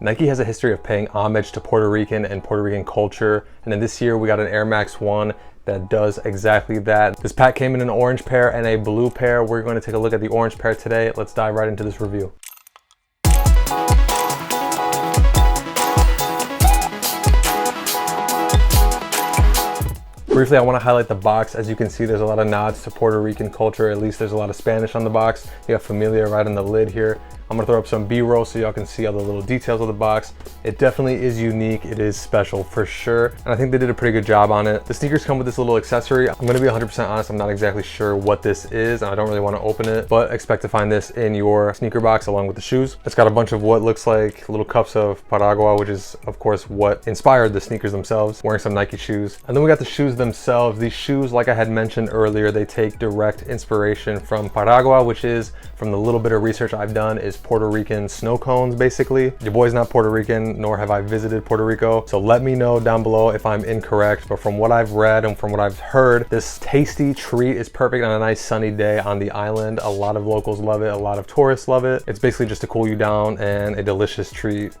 Nike has a history of paying homage to Puerto Rican and Puerto Rican culture, and then this year we got an Air Max 1 that does exactly that. This pack came in an orange pair and a blue pair. We're going to take a look at the orange pair today. Let's dive right into this review. Briefly, I want to highlight the box. As you can see, there's a lot of nods to Puerto Rican culture. At least there's a lot of Spanish on the box. You got Familia right on the lid here. I'm gonna throw up some B-roll so y'all can see all the little details of the box. It definitely is unique. It is special for sure. And I think they did a pretty good job on it. The sneakers come with this little accessory. I'm gonna be 100% honest, I'm not exactly sure what this is, and I don't really wanna open it, but expect to find this in your sneaker box along with the shoes. It's got a bunch of what looks like little cups of Paragua, which is of course what inspired the sneakers themselves, wearing some Nike shoes. And then we got the shoes themselves. These shoes, like I had mentioned earlier, they take direct inspiration from Paragua, which is, from the little bit of research I've done, is Puerto Rican snow cones, basically. Your boy's not Puerto Rican, nor have I visited Puerto Rico, so let me know down below if I'm incorrect. But from what I've read and from what I've heard, this tasty treat is perfect on a nice sunny day on the island. A lot of locals love it, a lot of tourists love it. It's basically just to cool you down and a delicious treat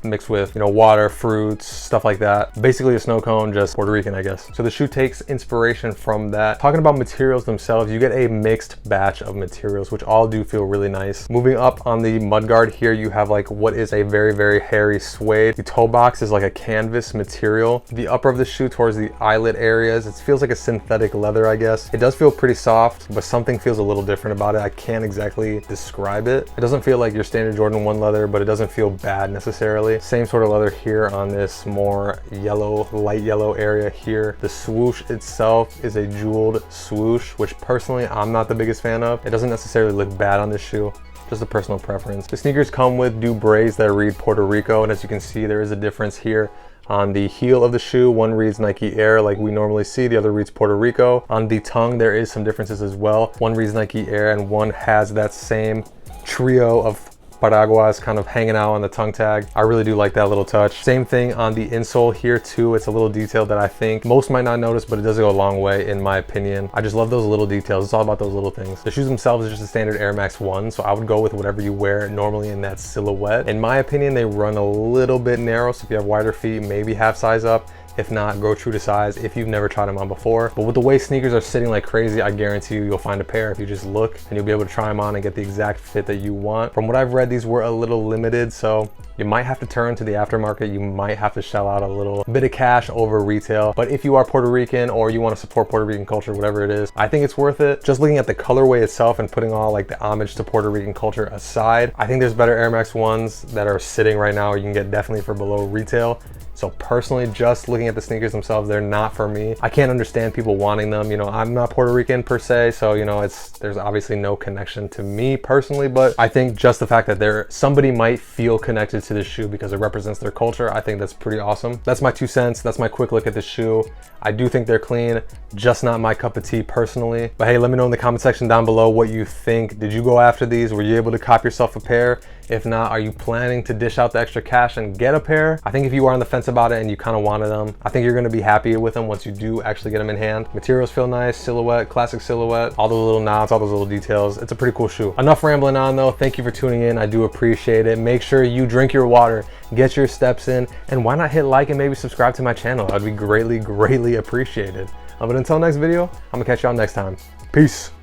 mixed with, you know, water, fruits, stuff like that. Basically a snow cone, just Puerto Rican, I guess. So the shoe takes inspiration from that. Talking about materials themselves, you get a mixed batch of materials, which all do feel really nice. Moving up on the mudguard here, you have like what is a very, very hairy suede. The toe box is like a canvas material. The upper of the shoe towards the eyelet areas, it feels like a synthetic leather, I guess. It does feel pretty soft, but something feels a little different about it. I can't exactly describe it. It doesn't feel like your standard Jordan 1 leather, but it doesn't feel bad necessarily. Same sort of leather here on this more yellow, light yellow area here. The swoosh itself is a jeweled swoosh, which personally I'm not the biggest fan of. It doesn't necessarily look bad on this shoe, just a personal preference. The sneakers come with dubras that read Puerto Rico, and as you can see, there is a difference here. On the heel of the shoe, one reads Nike Air like we normally see, the other reads Puerto Rico. On the tongue, there is some differences as well. One reads Nike Air and one has that same trio of Paraguas kind of hanging out on the tongue tag. I really do like that little touch. Same thing on the insole here too. It's a little detail that I think most might not notice, but it does go a long way in my opinion. I just love those little details. It's all about those little things. The shoes themselves is just a standard Air Max 1, so I would go with whatever you wear normally in that silhouette. In my opinion, they run a little bit narrow, so if you have wider feet, maybe half size up. If not, go true to size if you've never tried them on before. But with the way sneakers are sitting like crazy, I guarantee you'll find a pair if you just look, and you'll be able to try them on and get the exact fit that you want. From what I've read, these were a little limited, so you might have to turn to the aftermarket. You might have to shell out a little bit of cash over retail. But if you are Puerto Rican or you want to support Puerto Rican culture, whatever it is, I think it's worth it. Just looking at the colorway itself and putting all like the homage to Puerto Rican culture aside, I think there's better Air Max 1s that are sitting right now, or you can get definitely for below retail. So personally, just looking at the sneakers themselves, they're not for me. I can't understand people wanting them. You know, I'm not Puerto Rican per se, so you know, there's obviously no connection to me personally, but I think just the fact that somebody might feel connected to this shoe because it represents their culture, I think that's pretty awesome. That's my 2 cents. That's my quick look at this shoe. I do think they're clean, just not my cup of tea personally. But hey, let me know in the comment section down below what you think. Did you go after these? Were you able to cop yourself a pair? If not, are you planning to dish out the extra cash and get a pair? I think if you are on the fence about it and you kind of wanted them, I think you're going to be happy with them once you do actually get them in hand. Materials feel nice, silhouette, classic silhouette, all those little nods, all those little details. It's a pretty cool shoe. Enough rambling on though. Thank you for tuning in. I do appreciate it. Make sure you drink your water, get your steps in, and why not hit like and maybe subscribe to my channel? I'd be greatly, greatly appreciated. But until next video, I'm gonna catch y'all next time. Peace.